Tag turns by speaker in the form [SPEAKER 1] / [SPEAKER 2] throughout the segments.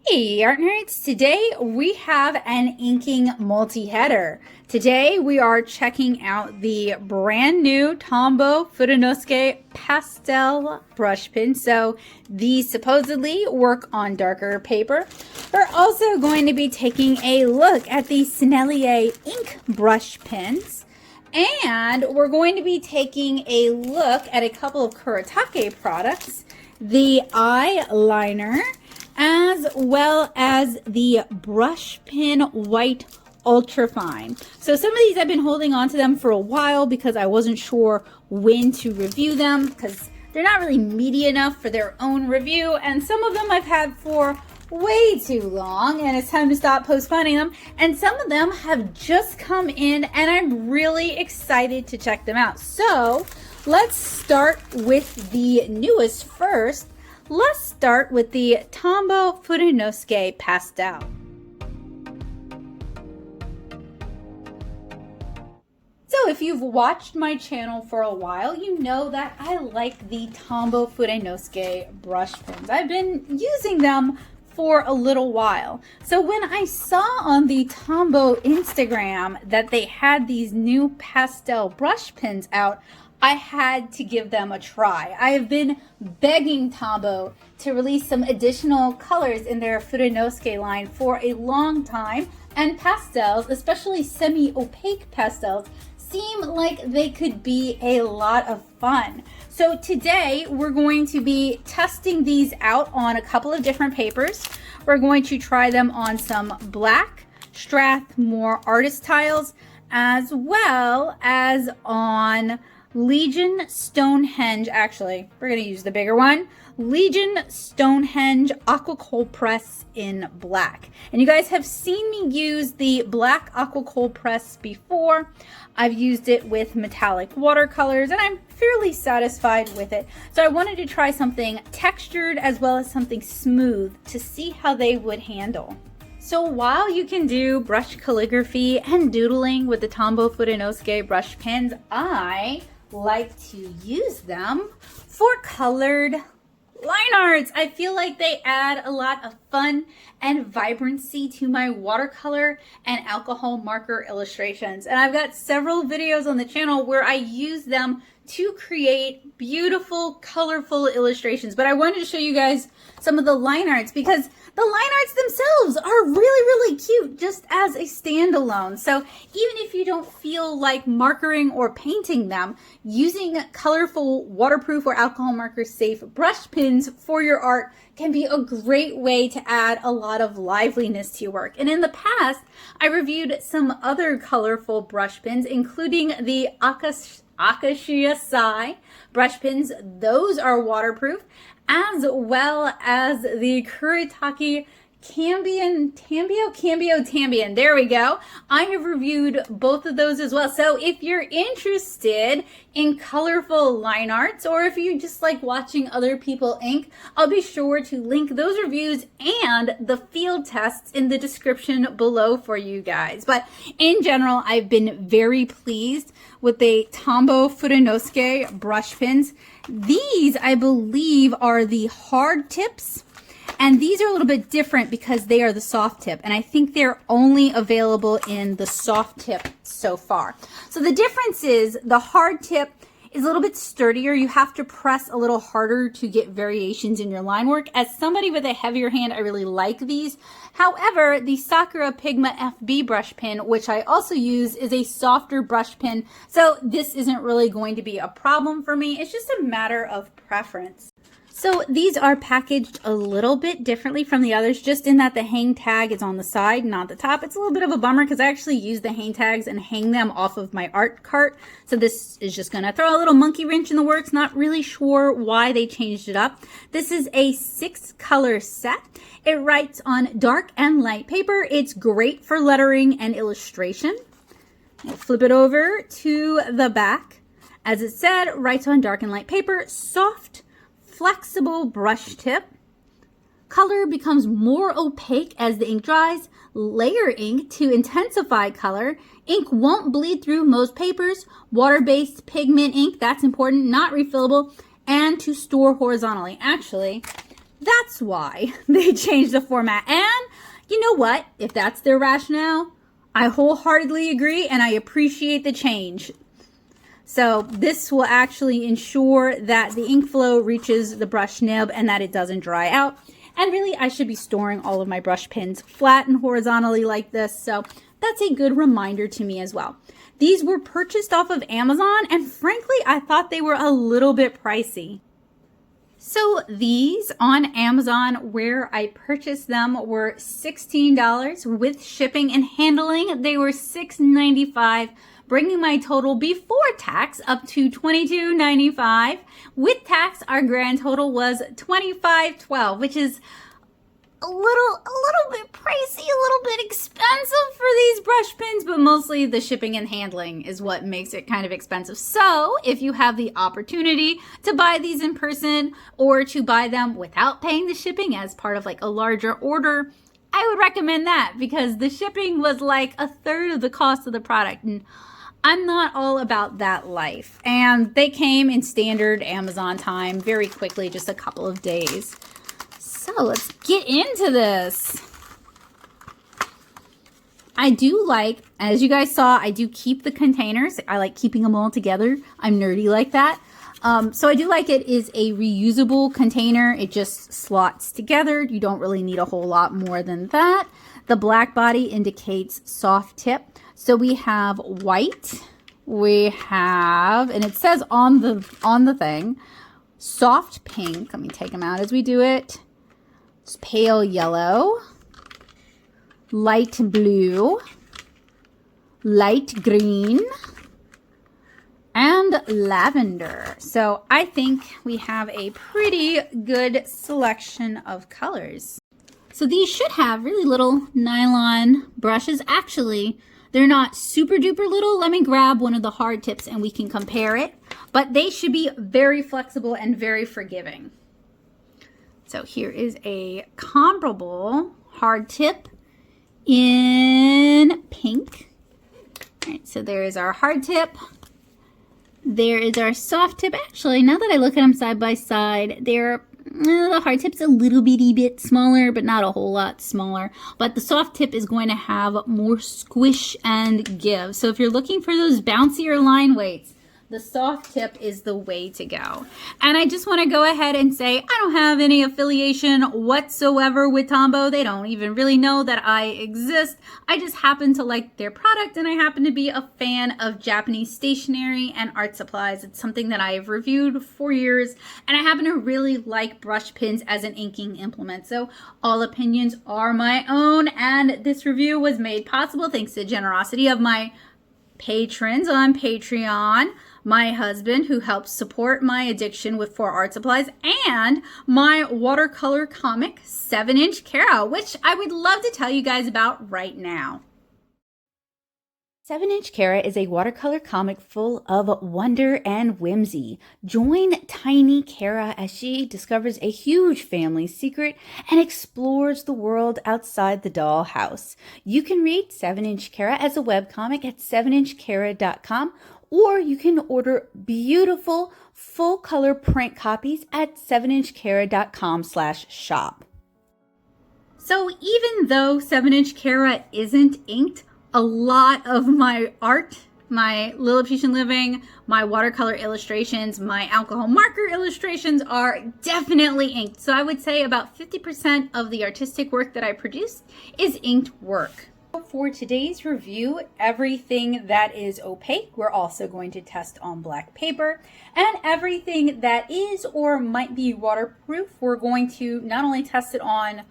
[SPEAKER 1] Hey art nerds, today we have an inking multi-header. Today we are checking out the brand new Tombow Fudenosuke Pastel brush pen. So these supposedly work on darker paper. We're also going to be taking a look at the Sennelier ink brush pens. And we're going to be taking a look at a couple of Kuretake products, the eye liner, as well as the Brushpen White Ultrafine. So some of these I've been holding on to them for a while because I wasn't sure when to review them because they're not really meaty enough for their own review, and some of them I've had for way too long and it's time to stop postponing them, and some of them have just come in and I'm really excited to check them out. So let's start with the newest first. Let's start with the Tombow Fudenosuke Pastel. So if you've watched my channel for a while, you know that I like the Tombow Fudenosuke brush pens. I've been using them for a little while. So when I saw on the Tombow Instagram that they had these new pastel brush pens out, I had to give them a try. I have been begging Tombow to release some additional colors in their Fudenosuke line for a long time, and pastels, especially semi-opaque pastels, seem like they could be a lot of fun. So today we're going to be testing these out on a couple of different papers. We're going to try them on some black Strathmore artist tiles, as well as on Legion Stonehenge. Actually, we're going to use the bigger one. Legion Stonehenge Aqua Cold Press in black. And you guys have seen me use the black Aqua Cold Press before. I've used it with metallic watercolors and I'm fairly satisfied with it. So I wanted to try something textured as well as something smooth to see how they would handle. So while you can do brush calligraphy and doodling with the Tombow Fudenosuke brush pens, I like to use them for colored line arts. I feel like they add a lot of fun and vibrancy to my watercolor and alcohol marker illustrations. And I've got several videos on the channel where I use them to create beautiful, colorful illustrations. But I wanted to show you guys some of the line arts because the line arts themselves are really, really cute just as a standalone. So even if you don't feel like markering or painting them, using colorful, waterproof, or alcohol marker safe brush pens for your art can be a great way to add a lot of liveliness to your work. And in the past, I reviewed some other colorful brush pens, including the Akashia Sai brush pens. Those are waterproof, as well as the Kuretake Cambion. There we go. I have reviewed both of those as well. So if you're interested in colorful line arts, or if you just like watching other people ink, I'll be sure to link those reviews and the field tests in the description below for you guys. But in general, I've been very pleased with the Tombow Fudenosuke brush pens. These, I believe, are the hard tips. And these are a little bit different because they are the soft tip. And I think they're only available in the soft tip so far. So the difference is the hard tip is a little bit sturdier. You have to press a little harder to get variations in your line work. As somebody with a heavier hand, I really like these. However, the Sakura Pigma FB brush pen, which I also use, is a softer brush pen. So this isn't really going to be a problem for me. It's just a matter of preference. So these are packaged a little bit differently from the others, just in that the hang tag is on the side, not the top. It's a little bit of a bummer because I actually use the hang tags and hang them off of my art cart. So this is just going to throw a little monkey wrench in the works. Not really sure why they changed it up. This is a 6-color set. It writes on dark and light paper. It's great for lettering and illustration. I'll flip it over to the back. As it said, writes on dark and light paper, soft, flexible brush tip. Color becomes more opaque as the ink dries. Layer ink to intensify color. Ink won't bleed through most papers. Water-based pigment ink, that's important, not refillable. And to store horizontally. Actually, that's why they changed the format. And you know what? If that's their rationale, I wholeheartedly agree and I appreciate the change. So this will actually ensure that the ink flow reaches the brush nib and that it doesn't dry out. And really, I should be storing all of my brush pens flat and horizontally like this. So that's a good reminder to me as well. These were purchased off of Amazon, and frankly, I thought they were a little bit pricey. So these on Amazon, where I purchased them, were $16 with shipping and handling. They were $6.95, bringing my total before tax up to $22.95. With tax, our grand total was $25.12, which is a little bit pricey, a little bit expensive for these brush pens, but mostly the shipping and handling is what makes it kind of expensive. So if you have the opportunity to buy these in person or to buy them without paying the shipping as part of like a larger order, I would recommend that because the shipping was like a third of the cost of the product. And I'm not all about that life. And they came in standard Amazon time very quickly, just a couple of days. So let's get into this. I do like, as you guys saw, I do keep the containers. I like keeping them all together. I'm nerdy like that. So I do like it is a reusable container. It just slots together. You don't really need a whole lot more than that. The black body indicates soft tip. So we have white. We have, and it says on the thing, soft pink. Let me take them out as we do it. It's pale yellow, light blue, light green, and lavender. So I think we have a pretty good selection of colors. So these should have really little nylon brushes. Actually, they're not super duper little. Let me grab one of the hard tips and we can compare it. But they should be very flexible and very forgiving. So here is a comparable hard tip in pink. All right, so there is our hard tip. There is our soft tip. Actually, now that I look at them side by side, the hard tip's a little bitty bit smaller, but not a whole lot smaller. But the soft tip is going to have more squish and give. So if you're looking for those bouncier line weights, the soft tip is the way to go. And I just want to go ahead and say I don't have any affiliation whatsoever with Tombow. They don't even really know that I exist. I just happen to like their product and I happen to be a fan of Japanese stationery and art supplies. It's something that I've reviewed for years and I happen to really like brush pens as an inking implement. So all opinions are my own and this review was made possible thanks to the generosity of my patrons on Patreon, my husband who helps support my addiction for art supplies, and my watercolor comic 7-inch Kara, which I would love to tell you guys about right now. 7-inch Kara is a watercolor comic full of wonder and whimsy. Join tiny Kara as she discovers a huge family secret and explores the world outside the dollhouse. You can read 7-inch Kara as a webcomic at 7inchkara.com, or you can order beautiful full-color print copies at 7inchkara.com/shop. So even though 7-inch Kara isn't inked, a lot of my art, my Lilliputian Living, my watercolor illustrations, my alcohol marker illustrations are definitely inked. So I would say about 50% of the artistic work that I produce is inked work. For today's review, everything that is opaque, we're also going to test on black paper, and everything that is or might be waterproof, we're going to not only test it on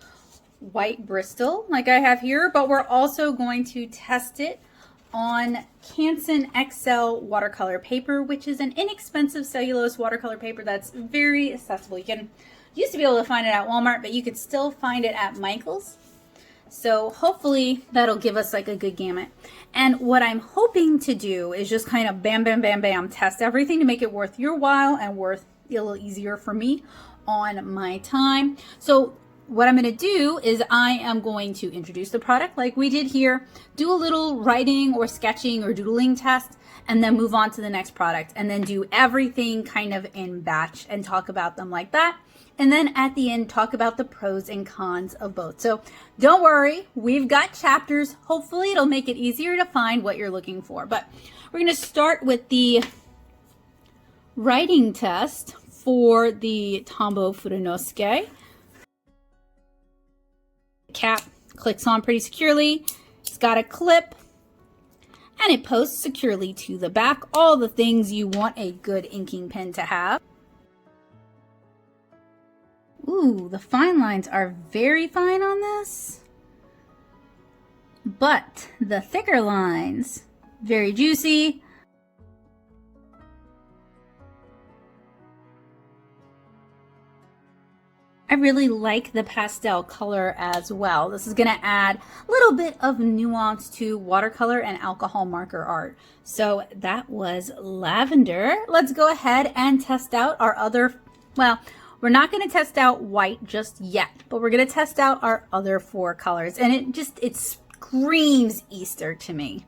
[SPEAKER 1] white Bristol like I have here, but we're also going to test it on Canson XL watercolor paper, which is an inexpensive cellulose watercolor paper that's very accessible. You used to be able to find it at Walmart, but you could still find it at Michael's. So hopefully that'll give us like a good gamut. And what I'm hoping to do is just kind of bam, bam, bam, bam, test everything to make it worth your while and worth a little easier for me on my time. So what I'm going to do is I am going to introduce the product like we did here, do a little writing or sketching or doodling test, and then move on to the next product, and then do everything kind of in batch and talk about them like that. and then at the end talk about the pros and cons of both. So don't worry, we've got chapters. Hopefully it'll make it easier to find what you're looking for. But we're going to start with the writing test for the Tombow Fudenosuke. The cap clicks on pretty securely. It's got a clip, and it posts securely to the back. All the things you want a good inking pen to have. Ooh, the fine lines are very fine on this, but the thicker lines, very juicy. I really like the pastel color as well. This is going to add a little bit of nuance to watercolor and alcohol marker art. So that was lavender. Let's go ahead and test out our other, well, we're not going to test out white just yet, but we're going to test out our other 4 colors. And it screams Easter to me.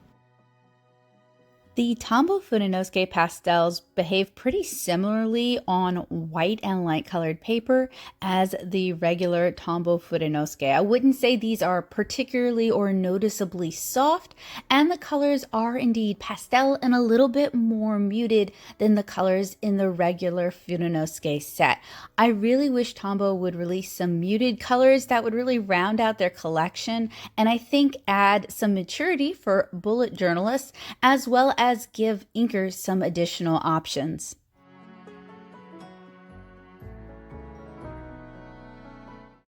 [SPEAKER 1] The Tombow Fudenosuke pastels behave pretty similarly on white and light colored paper as the regular Tombow Fudenosuke. I wouldn't say these are particularly or noticeably soft, and the colors are indeed pastel and a little bit more muted than the colors in the regular Fudenosuke set. I really wish Tombow would release some muted colors that would really round out their collection, and I think add some maturity for bullet journalists, as well as give inkers some additional options.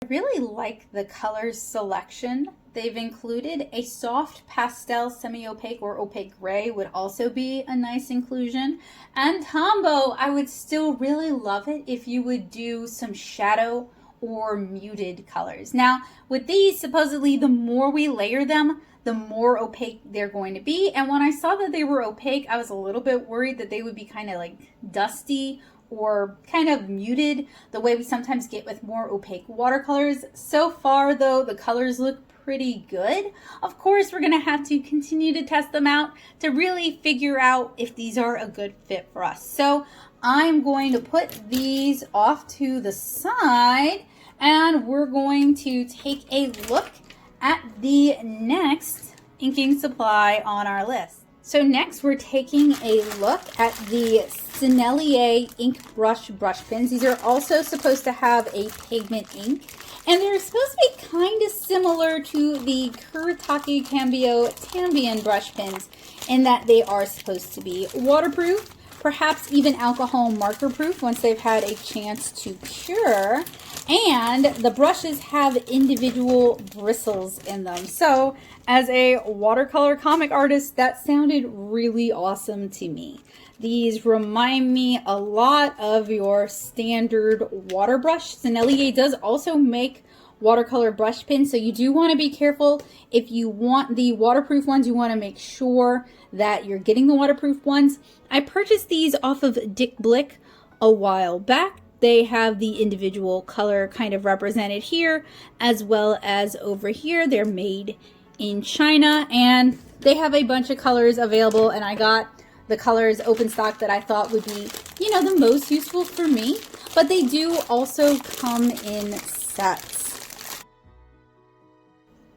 [SPEAKER 1] I really like the color selection. They've included a soft pastel semi-opaque or opaque gray would also be a nice inclusion. And Tombow, I would still really love it if you would do some shadow or muted colors. Now, with these, supposedly the more we layer them, the more opaque they're going to be. And when I saw that they were opaque, I was a little bit worried that they would be kind of like dusty or kind of muted the way we sometimes get with more opaque watercolors. So far though, the colors look pretty good. Of course, we're gonna have to continue to test them out to really figure out if these are a good fit for us. So I'm going to put these off to the side, and we're going to take a look at the next inking supply on our list. So next we're taking a look at the Sennelier ink brush pens. These are also supposed to have a pigment ink, and they're supposed to be kind of similar to the Kuretake Tanbian brush pens in that they are supposed to be waterproof, perhaps even alcohol marker proof once they've had a chance to cure. And the brushes have individual bristles in them. So as a watercolor comic artist, that sounded really awesome to me. These remind me a lot of your standard water brush. Sennelier does also make watercolor brush pens, so you do want to be careful. If you want the waterproof ones, you want to make sure that you're getting the waterproof ones. I purchased these off of Dick Blick a while back. They have the individual color kind of represented here, as well as over here. They're made in China, and they have a bunch of colors available, and I got the colors open stock that I thought would be, you know, the most useful for me. But they do also come in sets.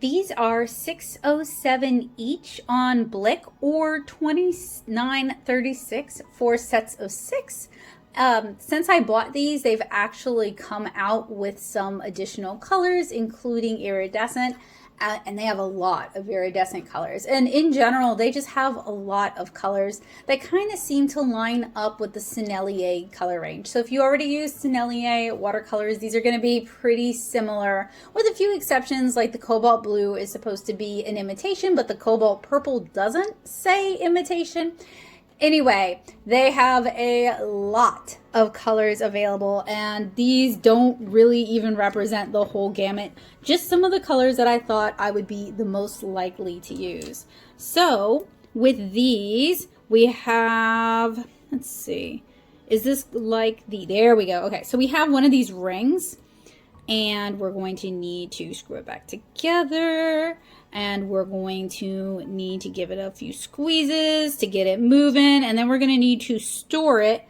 [SPEAKER 1] These are $6.07 each on Blick, or $29.36 for sets of 6. Since I bought these, they've actually come out with some additional colors, including iridescent, and they have a lot of iridescent colors. And in general, they just have a lot of colors that kind of seem to line up with the Sennelier color range. So if you already use Sennelier watercolors, these are going to be pretty similar, with a few exceptions, like the cobalt blue is supposed to be an imitation, but the cobalt purple doesn't say imitation. Anyway, they have a lot of colors available, and these don't really even represent the whole gamut, just some of the colors that I thought I would be the most likely to use. So with these, we have, let's see, is this like there we go. Okay, so we have one of these rings, and we're going to need to screw it back together, and we're going to need to give it a few squeezes to get it moving, and then we're going to need to store it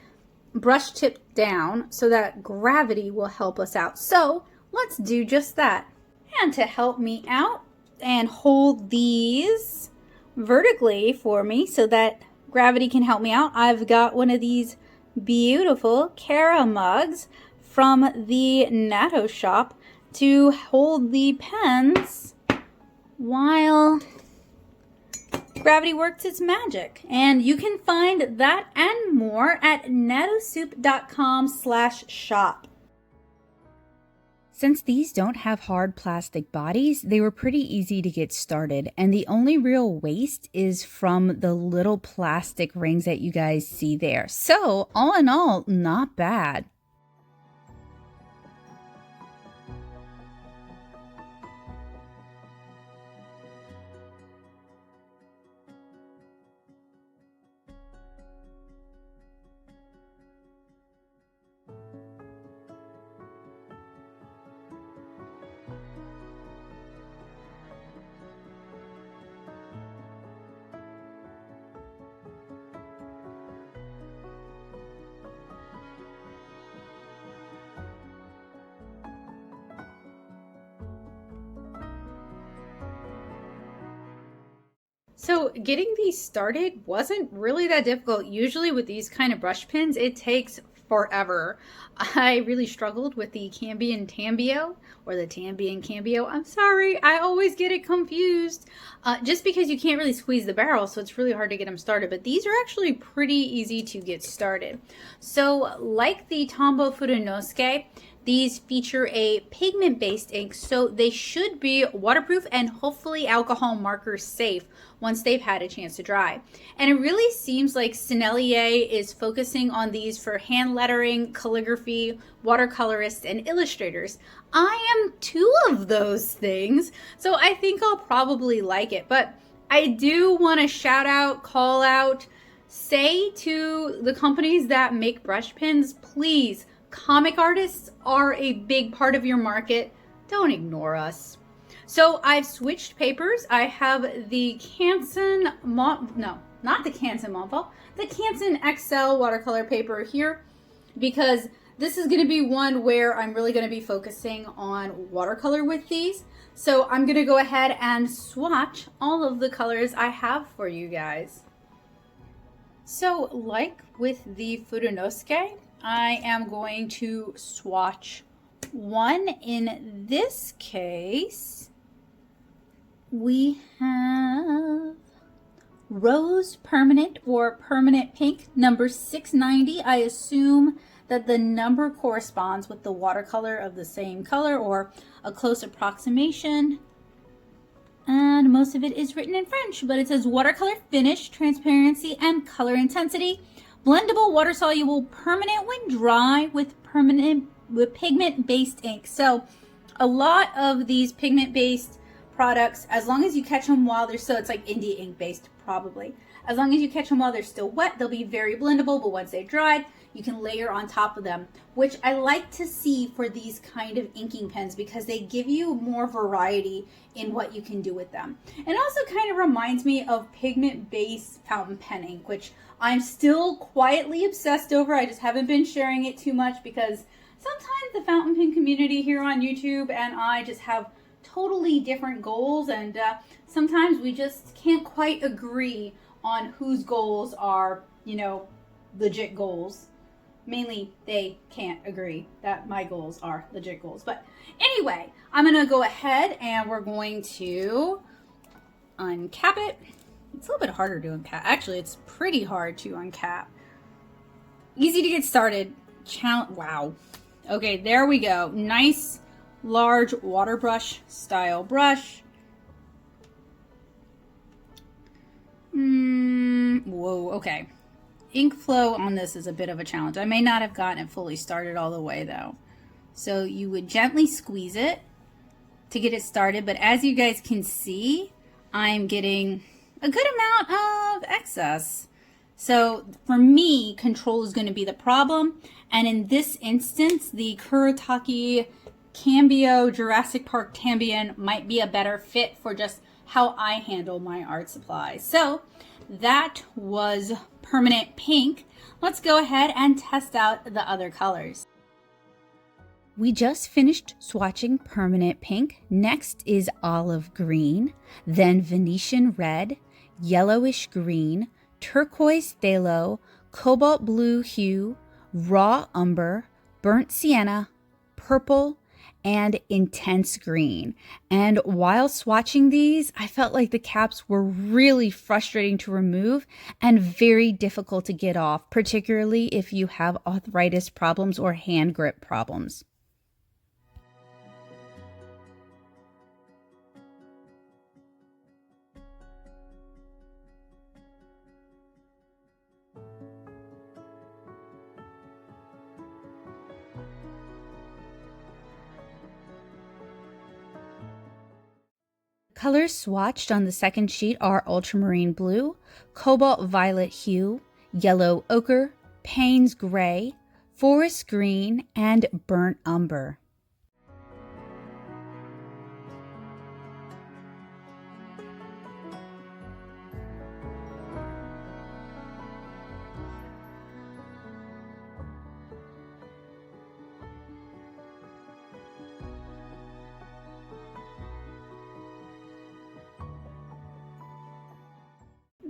[SPEAKER 1] brush tip down so that gravity will help us out. So let's do just that. And to help me out and hold these vertically for me so that gravity can help me out, I've got one of these beautiful Cara mugs from the Natto shop to hold the pens while gravity works its magic. And you can find that and more at nattosoup.com/shop.
[SPEAKER 2] Since these don't have hard plastic bodies, they were pretty easy to get started, and the only real waste is from the little plastic rings that you guys see there. So, all in all, not bad.
[SPEAKER 1] So getting these started wasn't really that difficult. Usually with these kind of brush pens, it takes forever. I really struggled with the Cambion Tambio or the Tambion Cambio. I'm sorry, I always get it confused just because you can't really squeeze the barrel, so it's really hard to get them started. But these are actually pretty easy to get started. So like the Tombow Fudenosuke, these feature a pigment-based ink, so they should be waterproof and hopefully alcohol marker safe once they've had a chance to dry. And it really seems like Sennelier is focusing on these for hand lettering, calligraphy, watercolorists, and illustrators. I am two of those things, so I think I'll probably like it. But I do want to shout out, call out, say to the companies that make brush pens, please, comic artists are a big part of your market. Don't ignore us. So I've switched papers. I have the Canson, not the Canson Montfort, the Canson XL watercolor paper here, because this is going to be one where I'm really going to be focusing on watercolor with these. So I'm going to go ahead and swatch all of the colors I have for you guys. So like with the Fudenosuke, I am going to swatch one. In this case, we have Rose Permanent or Permanent Pink, number 690. I assume that the number corresponds with the watercolor of the same color or a close approximation. And most of it is written in French, but it says watercolor finish, transparency, and color intensity. Blendable, water soluble, permanent when dry with pigment-based ink. So a lot of these pigment-based products, as long as you catch them while they're still, it's like indie ink based probably. As long as you catch them while they're still wet, they'll be very blendable, but once they've dried, you can layer on top of them, which I like to see for these kind of inking pens because they give you more variety in what you can do with them. And also kind of reminds me of pigment-based fountain pen ink, which I'm still quietly obsessed over. I just haven't been sharing it too much because sometimes the fountain pen community here on YouTube and I just have totally different goals, and sometimes we just can't quite agree on whose goals are, you know, legit goals. Mainly, they can't agree that my goals are legit goals. But anyway, I'm going to go ahead and we're going to uncap it. It's a little bit harder to uncap. Actually, it's pretty hard to uncap. Easy to get started. Wow. Okay, there we go. Nice, large water brush style brush. Whoa, okay. Ink flow on this is a bit of a challenge. I may not have gotten it fully started all the way though. So you would gently squeeze it to get it started, but as you guys can see, I'm getting a good amount of excess. So for me, control is going to be the problem. And in this instance, the Kuretake Cambio Jurassic Park Tambion might be a better fit for just how I handle my art supplies. So that was Permanent Pink, let's go ahead and test out the other colors.
[SPEAKER 2] We just finished swatching Permanent Pink. Next is Olive Green, then Venetian Red, Yellowish Green, Turquoise Phthalo, Cobalt Blue Hue, Raw Umber, Burnt Sienna, Purple, and Intense Green. And while swatching these, I felt like the caps were really frustrating to remove and very difficult to get off, particularly if you have arthritis problems or hand grip problems. Colors swatched on the second sheet are Ultramarine Blue, Cobalt Violet Hue, Yellow Ochre, Payne's Gray, Forest Green, and Burnt Umber.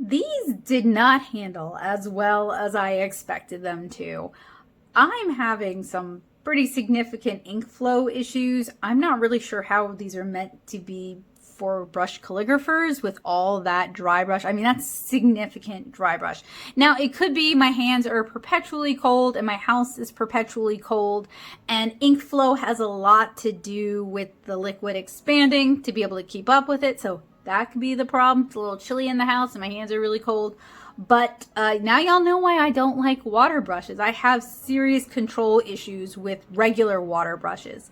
[SPEAKER 1] These did not handle as well as I expected them to. I'm having some pretty significant ink flow issues. I'm not really sure how these are meant to be for brush calligraphers with all that dry brush. I mean, that's significant dry brush. Now, it could be my hands are perpetually cold and my house is perpetually cold, and ink flow has a lot to do with the liquid expanding to be able to keep up with it. So that could be the problem. It's a little chilly in the house and my hands are really cold. But now y'all know why I don't like water brushes. I have serious control issues with regular water brushes.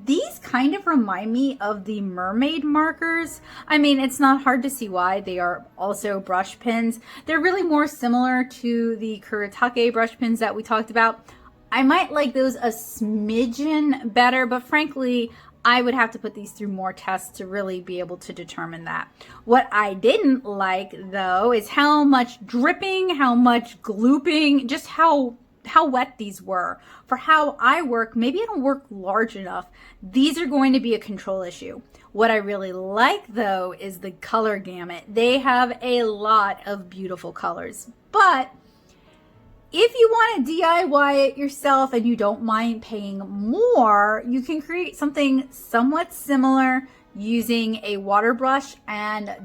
[SPEAKER 1] These kind of remind me of the mermaid markers. I mean, it's not hard to see why. They are also brush pens. They're really more similar to the Kuretake brush pens that we talked about. I might like those a smidgen better, but frankly, I would have to put these through more tests to really be able to determine that. What I didn't like, though, is how much dripping, how much glooping, just how wet these were. For how I work, maybe I don't work large enough. These are going to be a control issue. What I really like, though, is the color gamut. They have a lot of beautiful colors. But if you want to DIY it yourself and you don't mind paying more, you can create something somewhat similar using a water brush and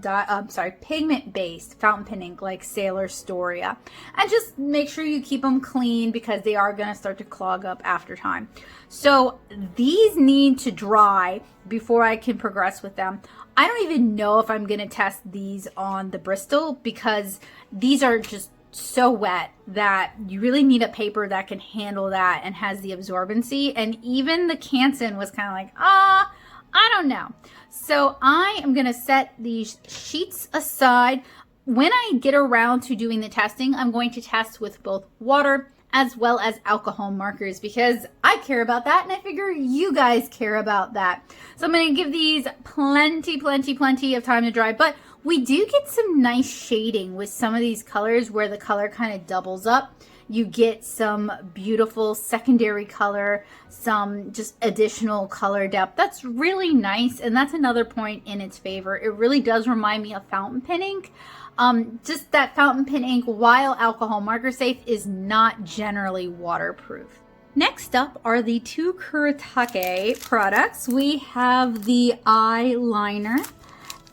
[SPEAKER 1] pigment-based fountain pen ink like Sailor Storia. And just make sure you keep them clean because they are going to start to clog up after time. So these need to dry before I can progress with them. I don't even know if I'm going to test these on the Bristol because these are just so wet that you really need a paper that can handle that and has the absorbency. And even the Canson was kind of like, I don't know. So I am going to set these sheets aside. When I get around to doing the testing, I'm going to test with both water as well as alcohol markers because I care about that and I figure you guys care about that. So I'm going to give these plenty of time to dry, but we do get some nice shading with some of these colors where the color kind of doubles up. You get some beautiful secondary color, some just additional color depth. That's really nice, and that's another point in its favor. It really does remind me of fountain pen ink. Just that fountain pen ink, while alcohol marker safe, is not generally waterproof. Next up are the two Kuretake products. We have the eyeliner.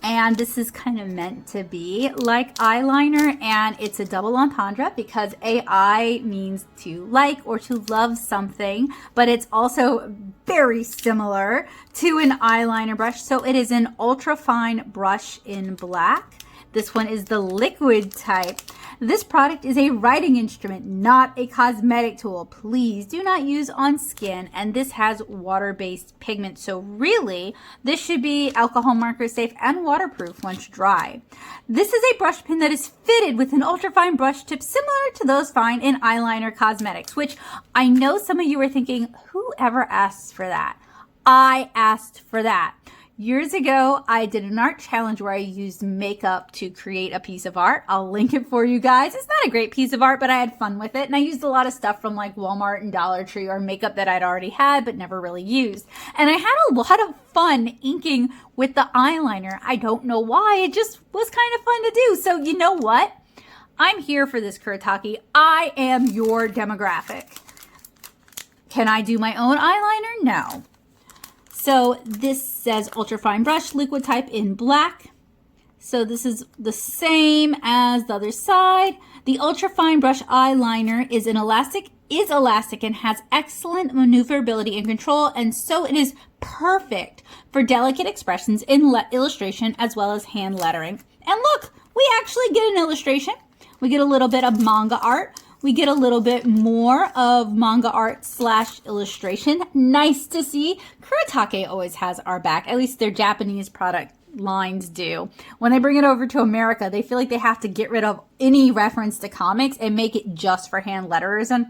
[SPEAKER 1] And this is kind of meant to be like eyeliner, and it's a double entendre because AI means to like or to love something, but it's also very similar to an eyeliner brush. So it is an ultra fine brush in black. This one is the liquid type. This product is a writing instrument, not a cosmetic tool. Please do not use on skin. And this has water-based pigment. So really, this should be alcohol marker safe and waterproof once dry. This is a brush pen that is fitted with an ultrafine brush tip similar to those found in eyeliner cosmetics, which I know some of you are thinking, whoever asks for that? I asked for that. Years ago, I did an art challenge where I used makeup to create a piece of art. I'll link it for you guys. It's not a great piece of art, but I had fun with it. And I used a lot of stuff from like Walmart and Dollar Tree, or makeup that I'd already had but never really used. And I had a lot of fun inking with the eyeliner. I don't know why. It just was kind of fun to do. So you know what? I'm here for this, Kuretake. I am your demographic. Can I do my own eyeliner? No. So this says ultrafine brush, liquid type in black. So this is the same as the other side. The ultrafine brush eyeliner is elastic and has excellent maneuverability and control, and so it is perfect for delicate expressions in illustration as well as hand lettering. And look, we actually get an illustration. We get a little bit of manga art. We get a little bit more of manga art / illustration. Nice to see. Kuretake always has our back. At least their Japanese product lines do. When they bring it over to America, they feel like they have to get rid of any reference to comics and make it just for hand letterers. And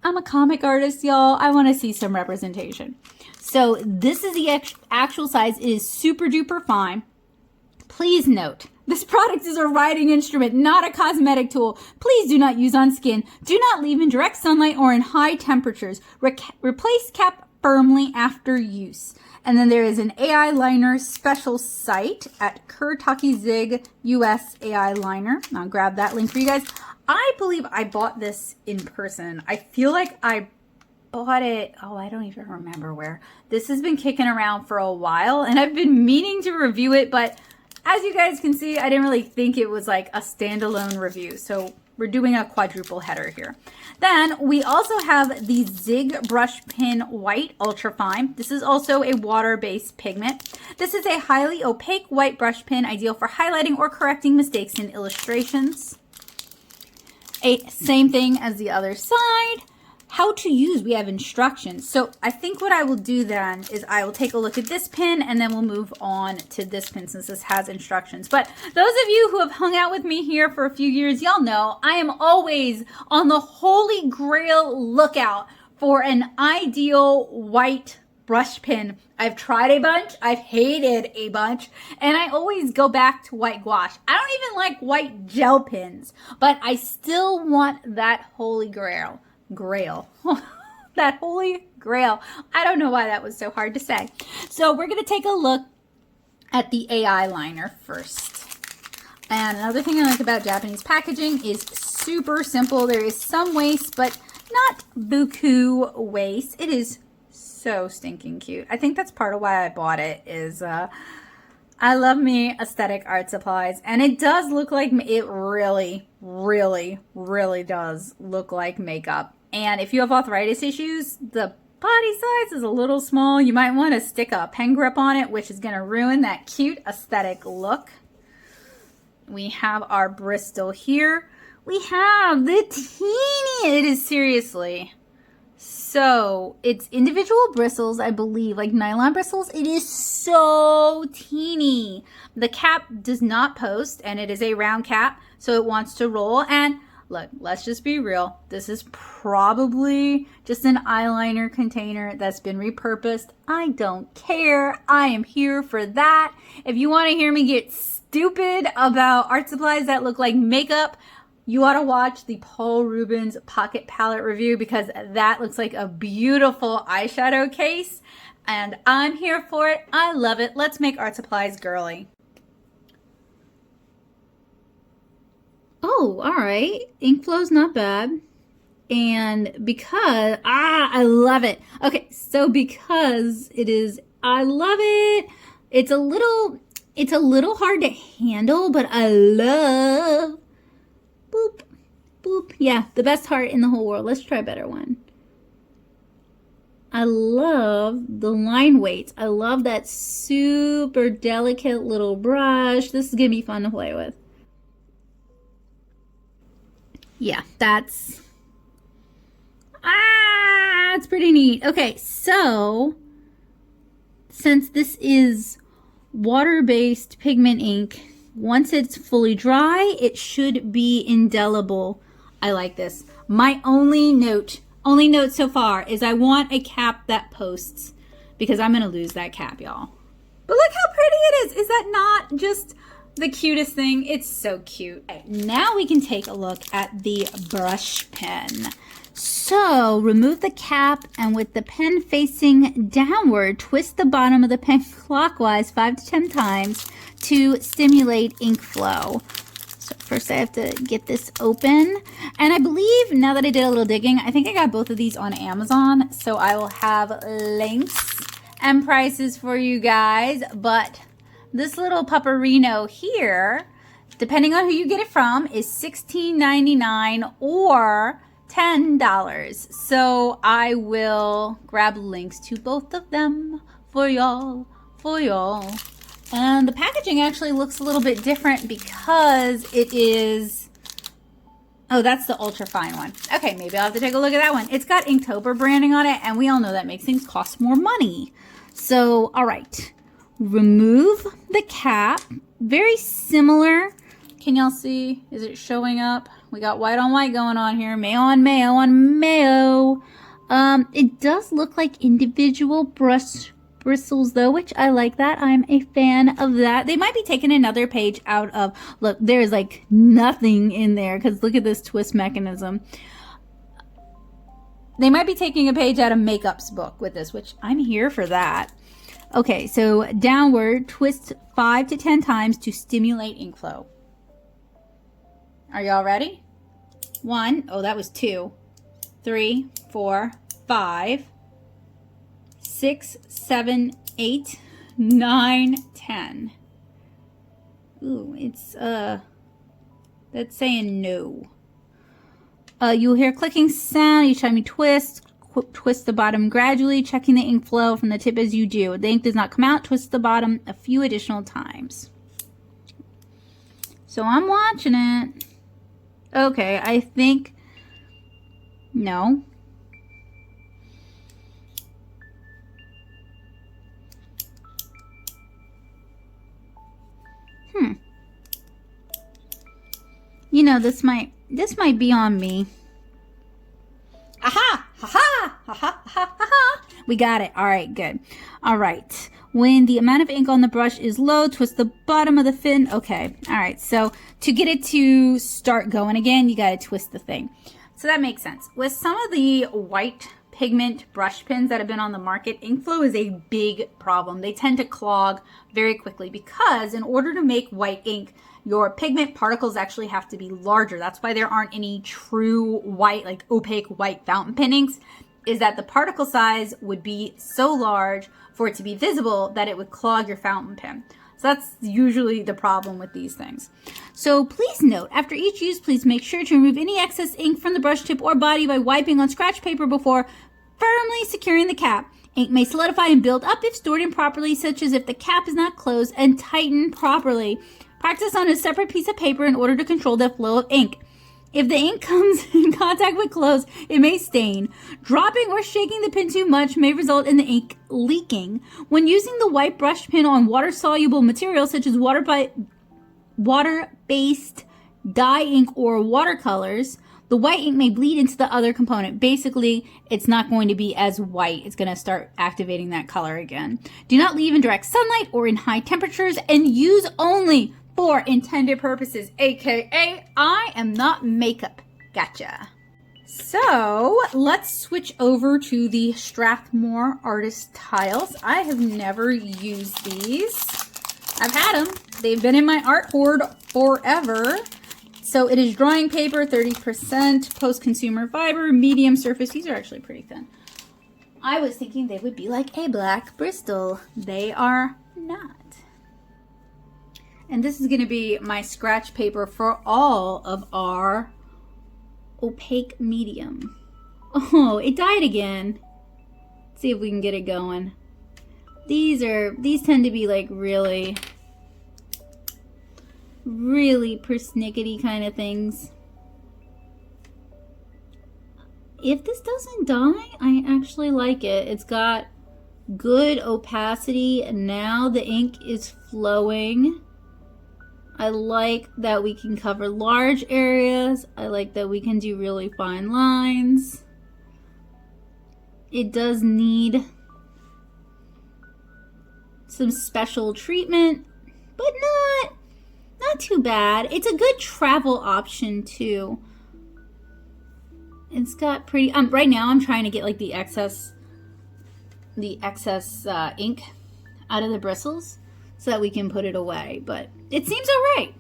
[SPEAKER 1] I'm a comic artist, y'all. I want to see some representation. So this is the actual size. It is super duper fine. Please note, this product is a writing instrument, not a cosmetic tool. Please do not use on skin. Do not leave in direct sunlight or in high temperatures. Replace cap firmly after use. And then there is an AI liner special site at Kuretake Zig US AI Liner. I'll grab that link for you guys. I believe I bought this in person. I feel like I bought it, I don't even remember where. This has been kicking around for a while, and I've been meaning to review it, but as you guys can see, I didn't really think it was like a standalone review. So we're doing a quadruple header here. Then we also have the Zig Brushpen White Ultrafine. This is also a water-based pigment. This is a highly opaque white brush pen, ideal for highlighting or correcting mistakes in illustrations. Same thing as the other side. How to use, we have instructions. So I think what I will do then is I will take a look at this pin, and then we'll move on to this pin since this has instructions. But those of you who have hung out with me here for a few years, y'all know I am always on the holy grail lookout for an ideal white brush pen. I've tried a bunch, I've hated a bunch, and I always go back to white gouache. I don't even like white gel pens, but I still want that holy grail. That holy grail. I don't know why that was so hard to say. So we're going to take a look at the AI liner first. And another thing I like about Japanese packaging is super simple. There is some waste, but not buku waste. It is so stinking cute. I think that's part of why I bought it is I love me aesthetic art supplies, and it does look like, it really, really, really does look like makeup. And if you have arthritis issues, the body size is a little small. You might want to stick a pen grip on it, which is going to ruin that cute aesthetic look. We have our Bristol here. We have the teeny, it is seriously. So it's individual bristles, I believe, like nylon bristles. It is so teeny. The cap does not post, and it is a round cap, so it wants to roll. And look, let's just be real. This is probably just an eyeliner container that's been repurposed. I don't care. I am here for that. If you want to hear me get stupid about art supplies that look like makeup, you ought to watch the Paul Rubens Pocket Palette review, because that looks like a beautiful eyeshadow case. And I'm here for it. I love it. Let's make art supplies girly. Oh, all right. Ink flow's not bad. And because, I love it. Okay, so because it is, I love it. It's a little hard to handle, but I love, boop, boop. Yeah, the best heart in the whole world. Let's try a better one. I love the line weights. I love that super delicate little brush. This is going to be fun to play with. Yeah, that's pretty neat. Okay, so since this is water-based pigment ink, once it's fully dry, it should be indelible. I like this. My only note so far is I want a cap that posts, because I'm gonna lose that cap, y'all. But look how pretty it is. Is that not just the cutest thing? It's so cute. Okay, now we can take a look at the brush pen. So remove the cap, and with the pen facing downward, twist the bottom of the pen clockwise 5 to 10 times to stimulate ink flow. So first I have to get this open. And I believe, now that I did a little digging, I think I got both of these on Amazon. So I will have links and prices for you guys. But this little pupperino here, depending on who you get it from, is $16.99 or $10. So I will grab links to both of them for y'all. And the packaging actually looks a little bit different because it is, oh, that's the ultra fine one. Okay, maybe I'll have to take a look at that one. It's got Inktober branding on it, and we all know that makes things cost more money. So, all right, remove the cap. Very similar. Can y'all see? Is it showing up? We got white on white going on here. Mayo on mayo on mayo. It does look like individual brush bristles though, which I like that. I'm a fan of that. They might be taking another page out of, look, there's like nothing in there because look at this twist mechanism. They might be taking a page out of Makeup's book with this, which I'm here for that. Okay, so downward, twist 5 to 10 times to stimulate ink flow. Are y'all ready? 1, oh, that was 2, 3, 4, 5, 6, 7, 8, 9, 10. Ooh, it's, that's saying no. You'll hear clicking sound each time you twist. Twist the bottom gradually, checking the ink flow from the tip as you do. The ink does not come out. Twist the bottom a few additional times. So I'm watching it. Okay, I think, no. You know, this might be on me. Aha! Ha ha! Ha ha ha ha! We got it. All right, good. All right. When the amount of ink on the brush is low, twist the bottom of the fin. Okay. All right. So to get it to start going again, you got to twist the thing. So that makes sense. With some of the white pigment brush pens that have been on the market, ink flow is a big problem. They tend to clog very quickly because in order to make white ink, your pigment particles actually have to be larger. That's why there aren't any true white, like opaque white fountain pennings, is that the particle size would be so large for it to be visible that it would clog your fountain pen. So that's usually the problem with these things. So please note, after each use, please make sure to remove any excess ink from the brush tip or body by wiping on scratch paper before firmly securing the cap. Ink may solidify and build up if stored improperly, such as if the cap is not closed and tightened properly. Practice on a separate piece of paper in order to control the flow of ink. If the ink comes in contact with clothes, it may stain. Dropping or shaking the pen too much may result in the ink leaking. When using the white brush pen on water-soluble materials such as water-based dye ink or watercolors, the white ink may bleed into the other component. Basically, it's not going to be as white. It's going to start activating that color again. Do not leave in direct sunlight or in high temperatures, and use only for intended purposes, aka I am not makeup. Gotcha. So let's switch over to the Strathmore Artist Tiles. I have never used these. I've had them. They've been in my art hoard forever. So it is drawing paper, 30%, post-consumer fiber, medium surface. These are actually pretty thin. I was thinking they would be like a black Bristol. They are not. And this is going to be my scratch paper for all of our opaque medium. Oh, it died again. Let's see if we can get it going. These tend to be like really persnickety kind of things. If this doesn't die, I actually like it. It's got good opacity, and now the ink is flowing. I like that we can cover large areas. I like that we can do really fine lines. It does need some special treatment, but not too bad. It's a good travel option too. It's got pretty, right now I'm trying to get like the excess ink out of the bristles so that we can put it away, but it seems all right.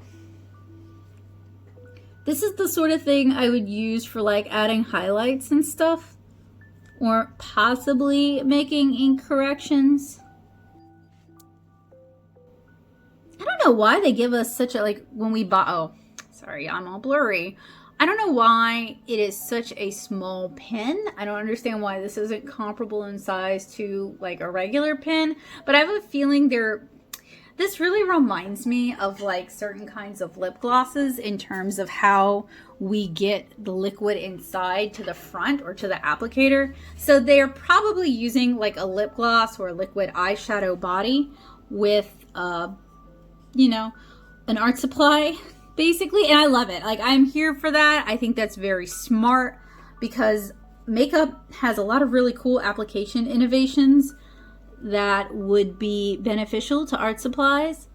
[SPEAKER 1] This is the sort of thing I would use for like adding highlights and stuff, or possibly making ink corrections. I don't know why they give us such a, like, when we bought, oh, sorry, I'm all blurry. I don't know why it is such a small pen. I don't understand why this isn't comparable in size to like a regular pen, but I have a feeling this really reminds me of like certain kinds of lip glosses in terms of how we get the liquid inside to the front or to the applicator. So they're probably using like a lip gloss or a liquid eyeshadow body with, you know, an art supply basically, and I love it. Like, I'm here for that. I think that's very smart because makeup has a lot of really cool application innovations that would be beneficial to art supplies.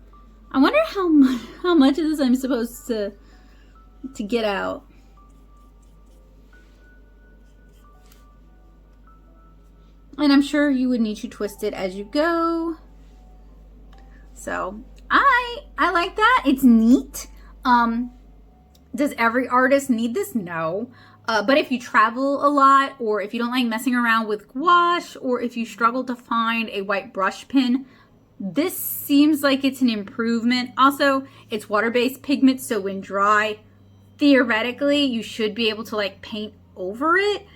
[SPEAKER 1] I wonder how much of this I'm supposed to get out. And I'm sure you would need to twist it as you go. So I like that. It's neat. Does every artist need this? No. But if you travel a lot, or if you don't like messing around with gouache, or if you struggle to find a white brush pen, this seems like it's an improvement. Also, it's water-based pigment, so when dry, theoretically, you should be able to like paint over it.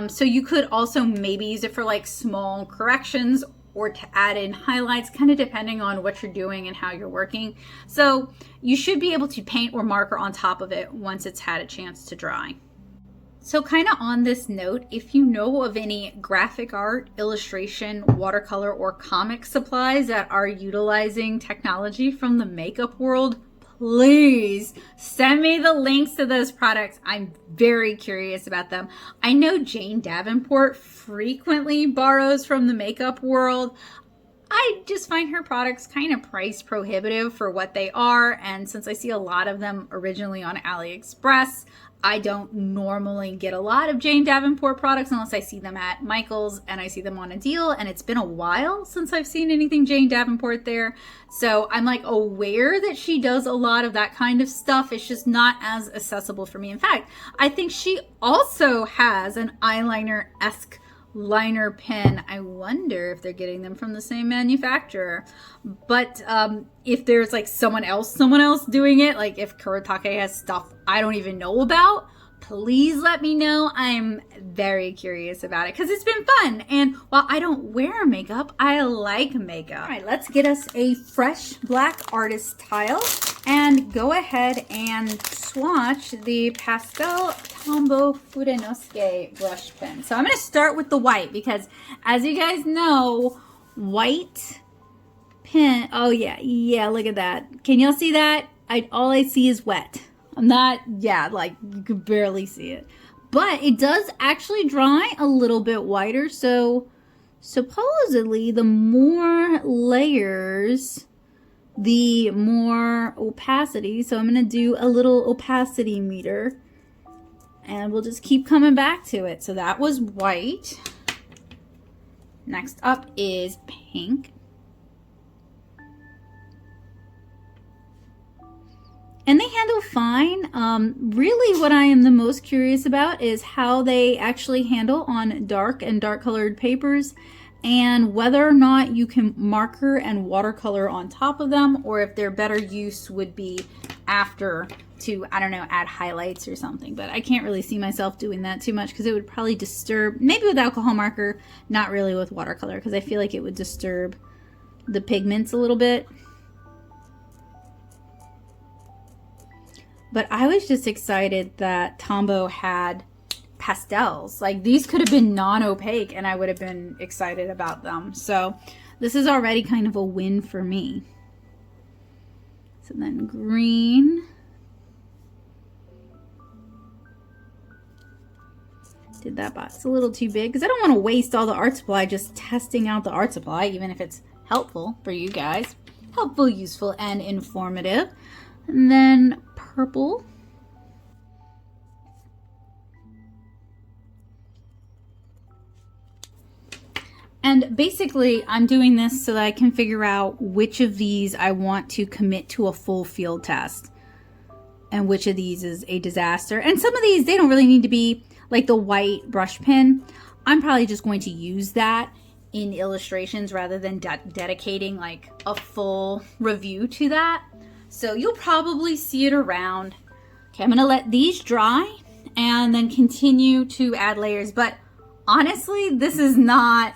[SPEAKER 1] So you could also maybe use it for like small corrections or to add in highlights, kind of depending on what you're doing and how you're working. So you should be able to paint or marker on top of it once it's had a chance to dry. So kind of on this note, if you know of any graphic art, illustration, watercolor, or comic supplies that are utilizing technology from the makeup world, please send me the links to those products. I'm very curious about them. I know Jane Davenport frequently borrows from the makeup world. I just find her products kind of price prohibitive for what they are, and since I see a lot of them originally on AliExpress, I don't normally get a lot of Jane Davenport products unless I see them at Michael's and I see them on a deal, and it's been a while since I've seen anything Jane Davenport there. So I'm like aware that she does a lot of that kind of stuff. It's just not as accessible for me. In fact, I think she also has an eyeliner-esque liner pen. I wonder if they're getting them from the same manufacturer. But if there's like someone else doing it, like if Kuretake has stuff I don't even know about, please let me know. I'm very curious about it because it's been fun. And while I don't wear makeup, I like makeup. All right, let's get us a fresh black artist tile and go ahead and swatch the Pastel Tombow Fudenosuke Brushpen. So I'm going to start with the white because, as you guys know, white pen. Oh yeah, look at that. Can y'all see that? All I see is wet. I'm not, yeah, like you could barely see it. But it does actually dry a little bit whiter, so supposedly the more layers, the more opacity. So I'm going to do a little opacity meter and we'll just keep coming back to it. So that was white. Next up is pink. And they handle fine. Really what I am the most curious about is how they actually handle on dark and dark colored papers, and whether or not you can marker and watercolor on top of them, or if their better use would be after to, I don't know, add highlights or something. But I can't really see myself doing that too much because it would probably disturb, maybe with alcohol marker, not really with watercolor, because I feel like it would disturb the pigments a little bit. But I was just excited that Tombow had pastels. Like, these could have been non-opaque and I would have been excited about them. So this is already kind of a win for me. So then green. Did that box a little too big because I don't want to waste all the art supply just testing out the art supply, even if it's helpful for you guys. Helpful, useful, and informative. And then purple. And basically, I'm doing this so that I can figure out which of these I want to commit to a full field test and which of these is a disaster. And some of these, they don't really need to be like the white brush pen. I'm probably just going to use that in illustrations rather than dedicating like a full review to that. So you'll probably see it around. Okay, I'm gonna let these dry and then continue to add layers. But honestly, this is not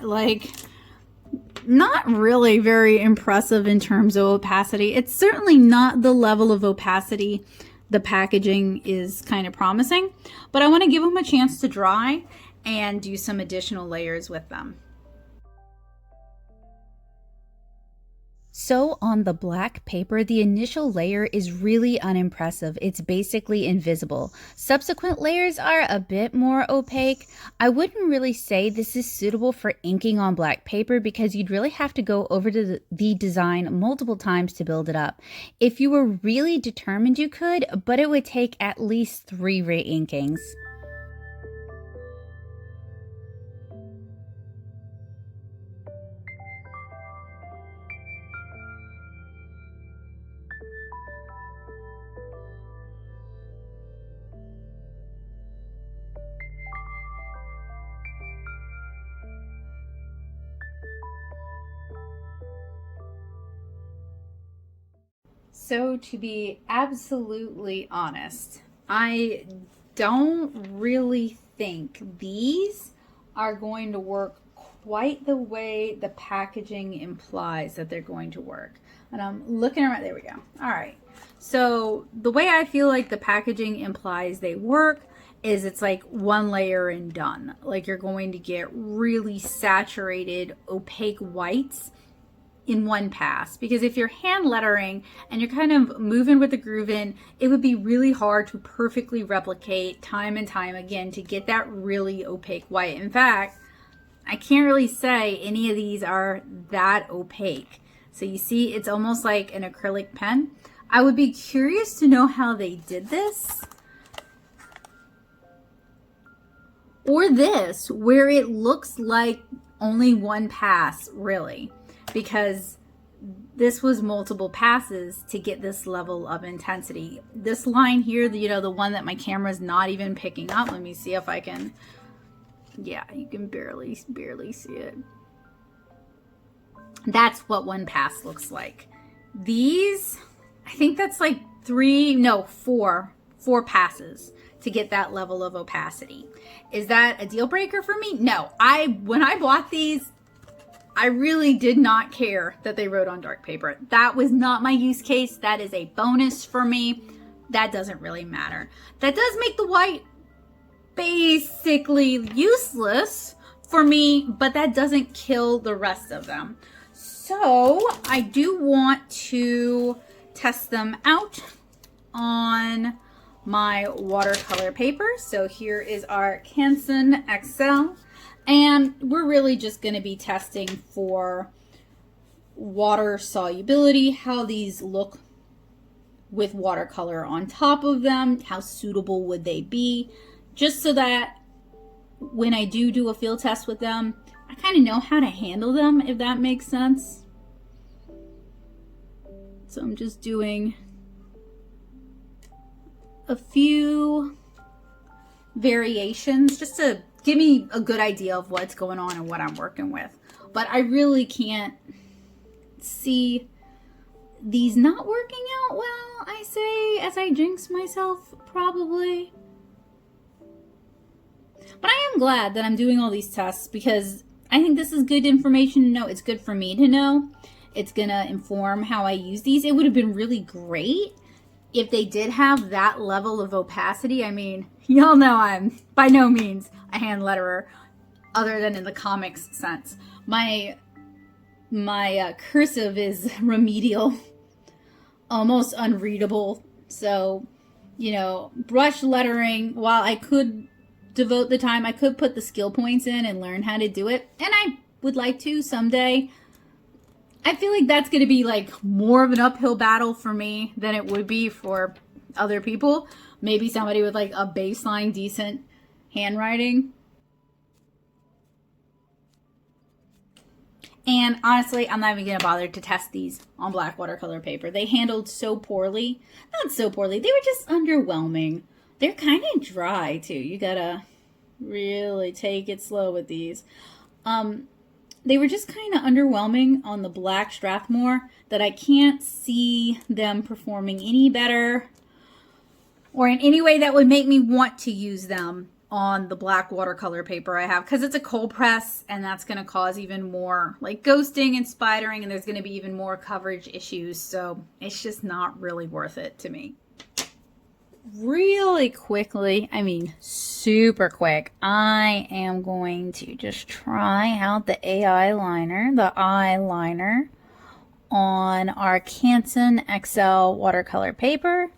[SPEAKER 1] really very impressive in terms of opacity. It's certainly not the level of opacity the packaging is kind of promising, but I want to give them a chance to dry and do some additional layers with them.
[SPEAKER 2] So on the black paper, the initial layer is really unimpressive. It's basically invisible. Subsequent layers are a bit more opaque. I wouldn't really say this is suitable for inking on black paper because you'd really have to go over to the design multiple times to build it up. If you were really determined, you could, but it would take at least 3 re-inkings.
[SPEAKER 1] So to be absolutely honest, I don't really think these are going to work quite the way the packaging implies that they're going to work. And I'm looking around, there we go. All right. So the way I feel like the packaging implies they work is it's like one layer and done. Like you're going to get really saturated, opaque whites in one pass, because if you're hand lettering and you're kind of moving with the groove in, it would be really hard to perfectly replicate time and time again to get that really opaque white. In fact, I can't really say any of these are that opaque. So you see, it's almost like an acrylic pen. I would be curious to know how they did this. Or this, where it looks like only one pass, really. Because this was multiple passes to get this level of intensity. This line here, the one that my camera's not even picking up. Let me see if I can. Yeah, you can barely see it. That's what one pass looks like. These, I think that's like four passes to get that level of opacity. Is that a deal breaker for me? No. When I bought these, I really did not care that they wrote on dark paper. That was not my use case. That is a bonus for me. That doesn't really matter. That does make the white basically useless for me, but that doesn't kill the rest of them. So I do want to test them out on my watercolor paper. So here is our Canson XL. And we're really just going to be testing for water solubility, how these look with watercolor on top of them, how suitable would they be, just so that when I do a field test with them, I kind of know how to handle them, if that makes sense. So I'm just doing a few variations just to give me a good idea of what's going on and what I'm working with. But I really can't see these not working out well, I say, as I jinx myself, probably. But I am glad that I'm doing all these tests because I think this is good information to know. It's good for me to know. It's gonna inform how I use these. It would have been really great if they did have that level of opacity. I mean, y'all know I'm by no means a hand letterer, other than in the comics sense. My cursive is remedial, almost unreadable. So, brush lettering, while I could devote the time, I could put the skill points in and learn how to do it, and I would like to someday. I feel like that's going to be like more of an uphill battle for me than it would be for other people. Maybe somebody with like a baseline decent handwriting. And honestly, I'm not even going to bother to test these on black watercolor paper. They handled so poorly. Not so poorly. They were just underwhelming. They're kind of dry too. You got to really take it slow with these. They were just kind of underwhelming on the black Strathmore that I can't see them performing any better or in any way that would make me want to use them on the black watercolor paper I have, because it's a cold press and that's going to cause even more like ghosting and spidering, and there's going to be even more coverage issues. So it's just not really worth it to me. Really quickly, I mean super quick, I am going to just try out the AI liner, the eyeliner, on our Canson XL watercolor paper.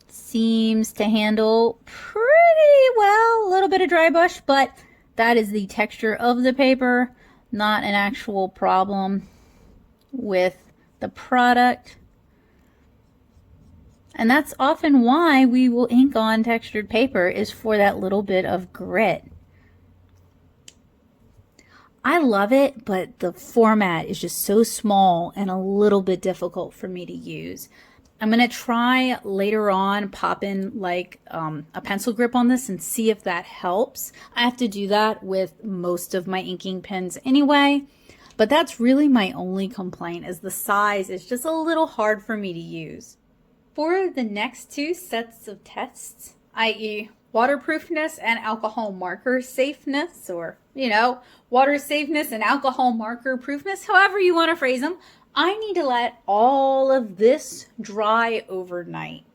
[SPEAKER 1] Seems to handle pretty well. A little bit of dry brush, but that is the texture of the paper, not an actual problem with the product. And that's often why we will ink on textured paper, is for that little bit of grit. I love it, but the format is just so small and a little bit difficult for me to use. I'm going to try later on pop in like a pencil grip on this and see if that helps. I have to do that with most of my inking pens anyway, but that's really my only complaint, is the size is just a little hard for me to use. For the next two sets of tests, i.e. waterproofness and alcohol marker safeness, or, you know, water safeness and alcohol marker proofness, however you want to phrase them, I need to let all of this dry overnight.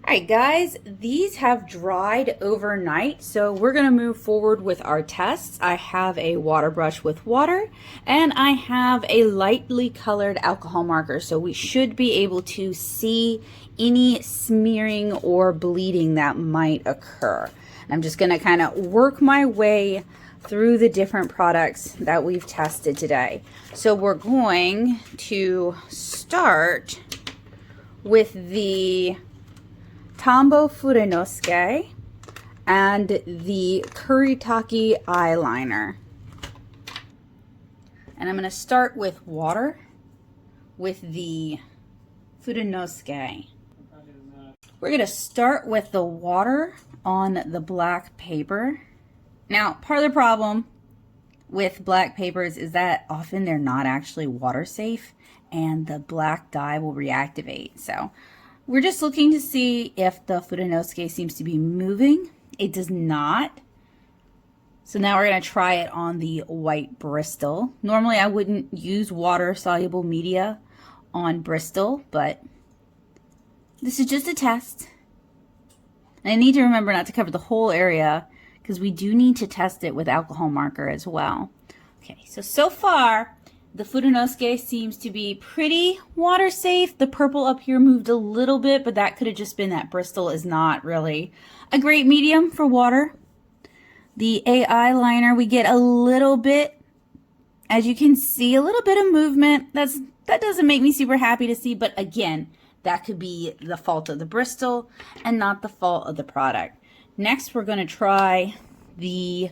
[SPEAKER 1] Alright guys, these have dried overnight, so we're going to move forward with our tests. I have a water brush with water, and I have a lightly colored alcohol marker, so we should be able to see any smearing or bleeding that might occur. I'm just going to kind of work my way through the different products that we've tested today. So we're going to start with the Tombow Fudenosuke and the Kuretake AI Liner. And I'm going to start with water with the Fudenosuke. We're going to start with the water on the black paper. Now, part of the problem with black papers is that often they're not actually water safe and the black dye will reactivate. So we're just looking to see if the Fudenosuke seems to be moving. It does not. So now we're going to try it on the white Bristol. Normally I wouldn't use water soluble media on Bristol, but this is just a test. And I need to remember not to cover the whole area, because we do need to test it with alcohol marker as well. Okay, so far the Fudenosuke seems to be pretty water safe. The purple up here moved a little bit, but that could have just been that Bristol is not really a great medium for water. The AI liner, we get a little bit, as you can see, a little bit of movement. That doesn't make me super happy to see, but again, that could be the fault of the Bristol and not the fault of the product. Next, we're going to try the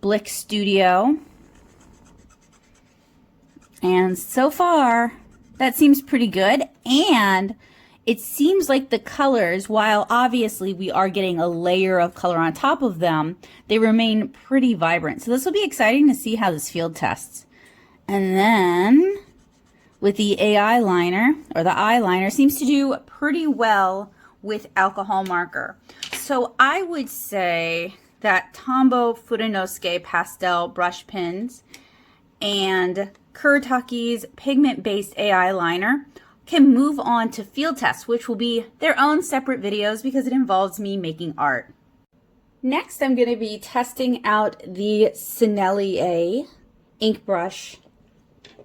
[SPEAKER 1] Blick Studio. And so far, that seems pretty good. And it seems like the colors, while obviously we are getting a layer of color on top of them, they remain pretty vibrant. So this will be exciting to see how this field tests. And then with the AI liner, or the eyeliner, seems to do pretty well with alcohol marker. So I would say that Tombow Fudenosuke Pastel brush pens and Kuretake's pigment-based AI liner can move on to field tests, which will be their own separate videos because it involves me making art. Next, I'm going to be testing out the Sennelier ink brush.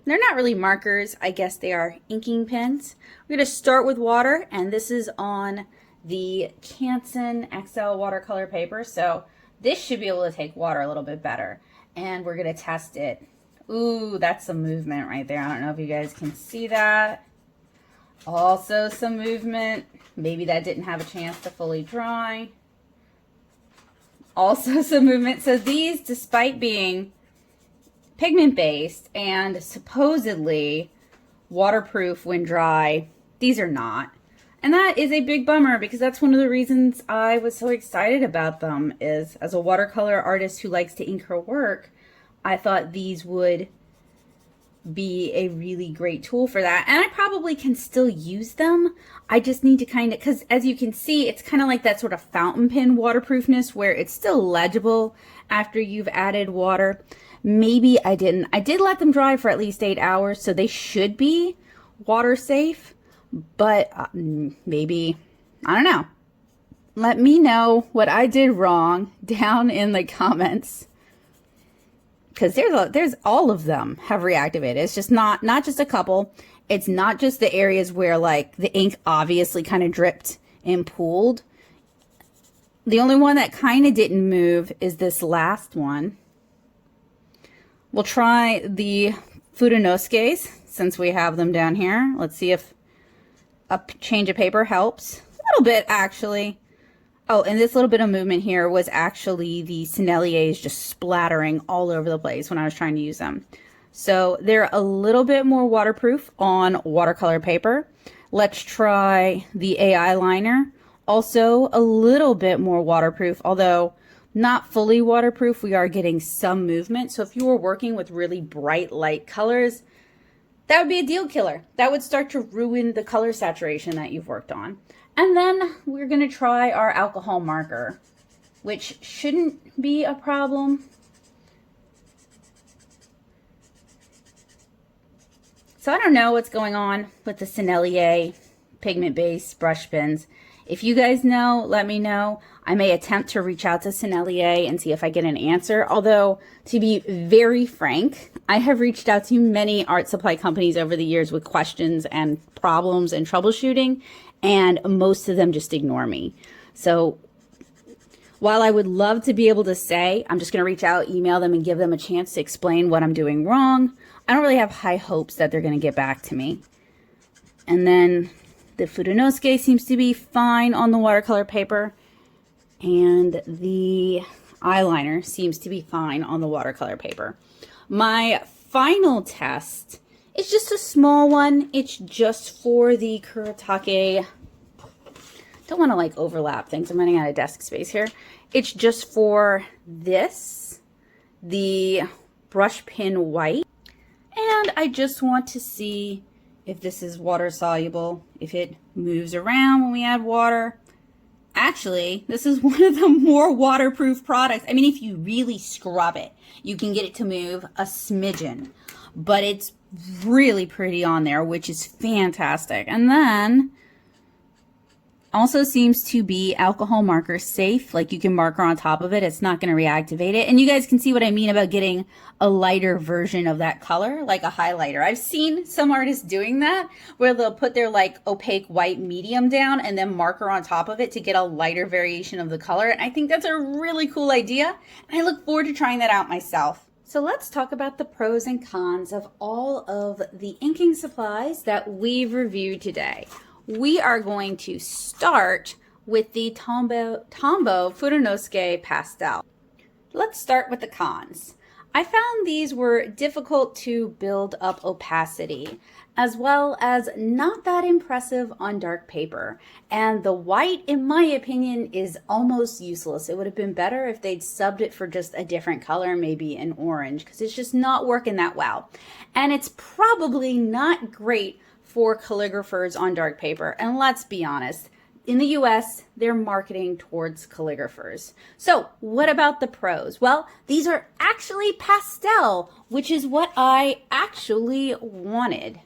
[SPEAKER 1] They're not really markers, I guess they are inking pens. We're going to start with water, and this is on the Canson XL watercolor paper, so this should be able to take water a little bit better. And we're going to test it Ooh, that's some movement right there. I don't know if you guys can see that. Also some movement. Maybe that didn't have a chance to fully dry. Also some movement. So these, despite being pigment based and supposedly waterproof when dry, these are not. And that is a big bummer, because that's one of the reasons I was so excited about them. Is as a watercolor artist who likes to ink her work, I thought these would be a really great tool for that. And I probably can still use them. I just need to kind of, because as you can see, it's kind of like that sort of fountain pen waterproofness where it's still legible after you've added water. Maybe I didn't. I did let them dry for at least 8 hours, so they should be water safe, but maybe, I don't know. Let me know what I did wrong down in the comments, because there's all of them have reactivated. It's just not just a couple. It's not just the areas where like the ink obviously kind of dripped and pooled. The only one that kind of didn't move is this last one. We'll try the Fudenosuke's since we have them down here. Let's see if a change of paper helps. A little bit, actually. Oh, and this little bit of movement here was actually the Senneliers just splattering all over the place when I was trying to use them. So they're a little bit more waterproof on watercolor paper. Let's try the AI liner. Also a little bit more waterproof, although not fully waterproof. We are getting some movement. So if you were working with really bright light colors, that would be a deal killer. That would start to ruin the color saturation that you've worked on. And then we're going to try our alcohol marker, which shouldn't be a problem. So I don't know what's going on with the Sennelier pigment-based brush pens. If you guys know, let me know. I may attempt to reach out to Sennelier and see if I get an answer. Although, to be very frank, I have reached out to many art supply companies over the years with questions and problems and troubleshooting, and most of them just ignore me. So while I would love to be able to say, I'm just going to reach out, email them, and give them a chance to explain what I'm doing wrong, I don't really have high hopes that they're going to get back to me. And then the Fudenosuke seems to be fine on the watercolor paper, and the eyeliner seems to be fine on the watercolor paper. My final test is just a small one. It's just for the Kuretake. Don't want to like overlap things. I'm running out of desk space here. It's just for this, the Brushpen white. And I just want to see if this is water soluble, if it moves around when we add water. Actually, this is one of the more waterproof products. I mean, if you really scrub it, you can get it to move a smidgen, but it's really pretty on there, which is fantastic. And then also seems to be alcohol marker safe. Like you can marker on top of it. It's not going to reactivate it. And you guys can see what I mean about getting a lighter version of that color, like a highlighter. I've seen some artists doing that where they'll put their like opaque white medium down and then marker on top of it to get a lighter variation of the color. And I think that's a really cool idea. And I look forward to trying that out myself. So let's talk about the pros and cons of all of the inking supplies that we've reviewed today. We are going to start with the Tombow Fudenosuke Pastel. Let's start with the cons. I found these were difficult to build up opacity, as well as not that impressive on dark paper. And the white, in my opinion, is almost useless. It would have been better if they'd subbed it for just a different color, maybe an orange, because it's just not working that well. And it's probably not great for calligraphers on dark paper. And let's be honest, in the US, they're marketing towards calligraphers. So what about the pros? Well, these are actually pastel, which is what I actually wanted.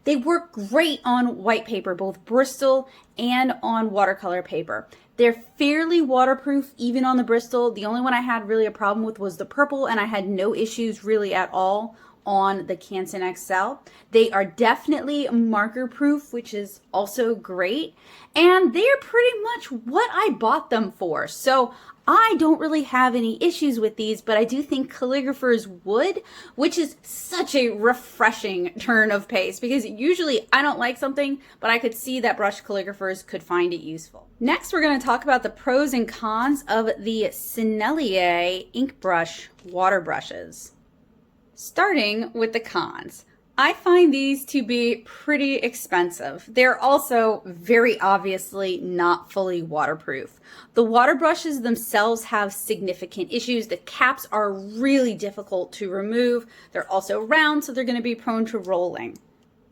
[SPEAKER 1] They work great on white paper, both Bristol and on watercolor paper. They're fairly waterproof, even on the Bristol. The only one I had really a problem with was the purple, and I had no issues really at all on the Canson XL. They are definitely marker proof, which is also great. And they're pretty much what I bought them for. So I don't really have any issues with these, but I do think calligraphers would, which is such a refreshing turn of pace because usually I don't like something, but I could see that brush calligraphers could find it useful. Next, we're going to talk about the pros and cons of the Sennelier ink brush water brushes. Starting with the cons. I find these to be pretty expensive. They're also very obviously not fully waterproof. The water brushes themselves have significant issues. The caps are really difficult to remove. They're also round, so they're going to be prone to rolling.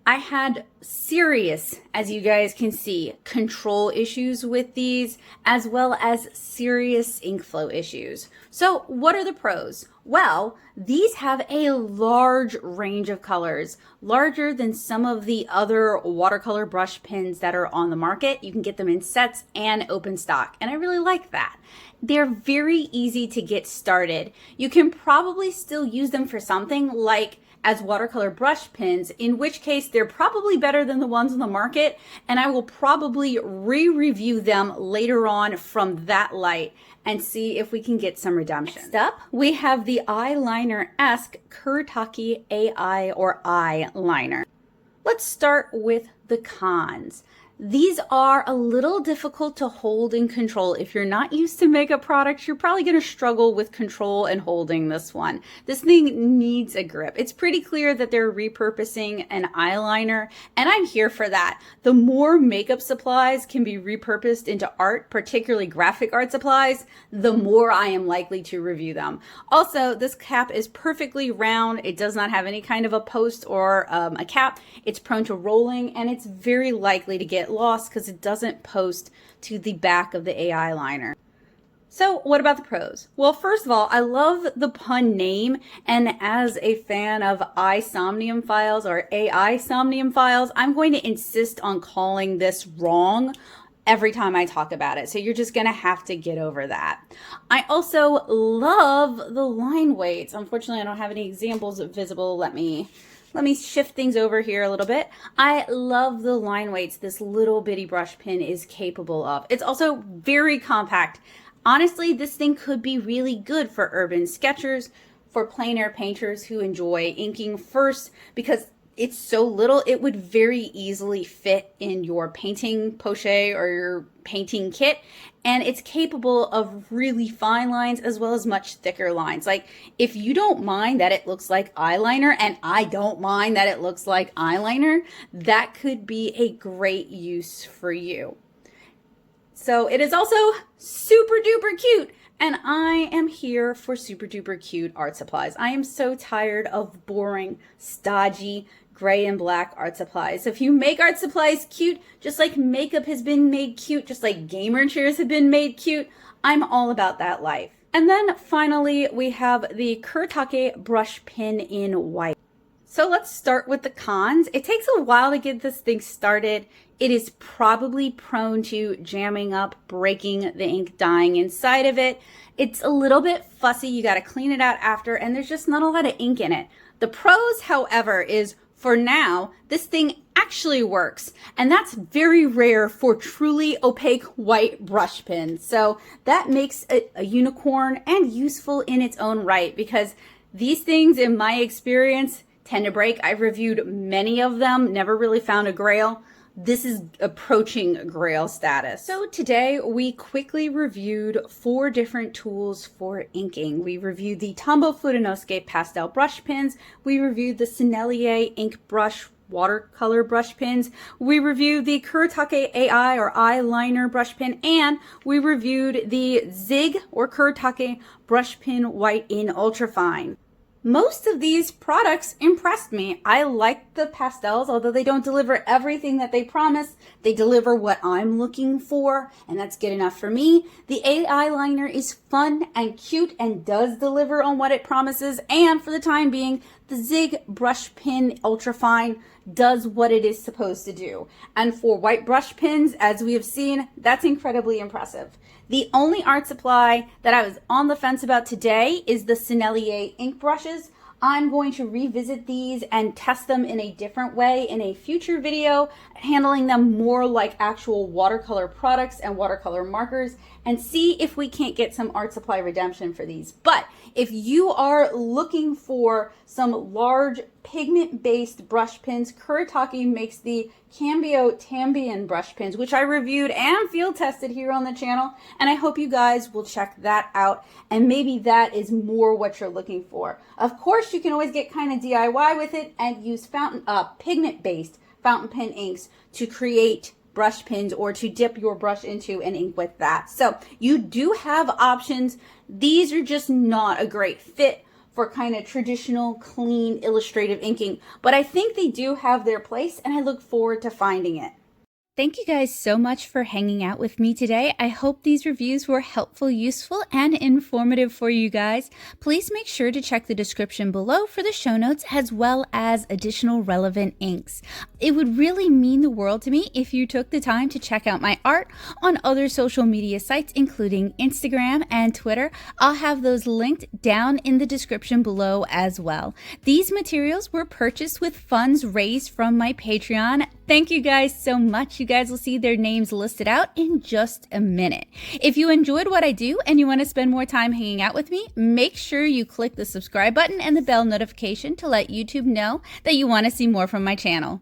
[SPEAKER 1] I had serious, as you guys can see, control issues with these, as well as serious ink flow issues. So what are the pros? Well, these have a large range of colors, larger than some of the other watercolor brush pens that are on the market. You can get them in sets and open stock, and I really like that. They're very easy to get started. You can probably still use them for something like as watercolor brush pens, in which case they're probably better than the ones on the market, and I will probably re-review them later on from that light and see if we can get some redemption. Next up, we have the eyeliner-esque Kuretake AI or I liner. Let's start with the cons. These are a little difficult to hold and control. If you're not used to makeup products, you're probably going to struggle with control and holding this one. This thing needs a grip. It's pretty clear that they're repurposing an eyeliner, and I'm here for that. The more makeup supplies can be repurposed into art, particularly graphic art supplies, the more I am likely to review them. Also, this cap is perfectly round. It does not have any kind of a post or a cap. It's prone to rolling, and it's very likely to get lost because it doesn't post to the back of the AI liner. So what about the pros? Well, first of all, I love the pun name, and as a fan of I-Somnium files or AI Somnium files, I'm going to insist on calling this wrong every time I talk about it. So you're just going to have to get over that. I also love the line weights. Unfortunately, I don't have any examples visible. Let me shift things over here a little bit. I love the line weights this little bitty brush pen is capable of. It's also very compact. Honestly, this thing could be really good for urban sketchers, for plein air painters who enjoy inking first, because it's so little, it would very easily fit in your painting pochette or your painting kit, and it's capable of really fine lines as well as much thicker lines. Like, if you don't mind that it looks like eyeliner, and I don't mind that it looks like eyeliner, that could be a great use for you. So it is also super duper cute, and I am here for super duper cute art supplies. I am so tired of boring, stodgy, gray and black art supplies. So if you make art supplies cute, just like makeup has been made cute, just like gamer chairs have been made cute, I'm all about that life. And then finally, we have the Kuretake brush pen in white. So let's start with the cons. It takes a while to get this thing started. It is probably prone to jamming up, breaking the ink, dying inside of it. It's a little bit fussy. You got to clean it out after, and there's just not a lot of ink in it. The pros, however, is for now, this thing actually works, and that's very rare for truly opaque white brush pens. So that makes it a unicorn and useful in its own right, because these things, in my experience, tend to break. I've reviewed many of them, never really found a grail. This is approaching grail status. So today we quickly reviewed 4 different tools for inking. We reviewed the Tombow Fudenosuke Pastel brush pens. We reviewed the Sennelier ink brush watercolor brush pens. We reviewed the Kuretake AI or I liner brush pen, and we reviewed the Zig or Kuretake brush pen white in ultrafine. Most of these products impressed me. I like the pastels, although they don't deliver everything that they promise. They deliver what I'm looking for, and that's good enough for me. The AI liner is fun and cute and does deliver on what it promises. And for the time being, the Zig brush pen ultrafine does what it is supposed to do. And for white brush pens, as we have seen, that's incredibly impressive. The only art supply that I was on the fence about today is the Sennelier ink brushes. I'm going to revisit these and test them in a different way in a future video, handling them more like actual watercolor products and watercolor markers, and see if we can't get some art supply redemption for these. But if you are looking for some large pigment-based brush pens, Kuretake makes the Cambio Tambian brush pens, which I reviewed and field tested here on the channel, and I hope you guys will check that out, and maybe that is more what you're looking for. Of course, you can always get kind of DIY with it and use pigment-based fountain pen inks to create brush pens or to dip your brush into and ink with that. So you do have options. These are just not a great fit for kind of traditional, clean, illustrative inking, but I think they do have their place, and I look forward to finding it.
[SPEAKER 2] Thank you guys so much for hanging out with me today. I hope these reviews were helpful, useful, and informative for you guys. Please make sure to check the description below for the show notes as well as additional relevant inks. It would really mean the world to me if you took the time to check out my art on other social media sites, including Instagram and Twitter. I'll have those linked down in the description below as well. These materials were purchased with funds raised from my Patreon. Thank you guys so much. You guys will see their names listed out in just a minute. If you enjoyed what I do and you want to spend more time hanging out with me, make sure you click the subscribe button and the bell notification to let YouTube know that you want to see more from my channel.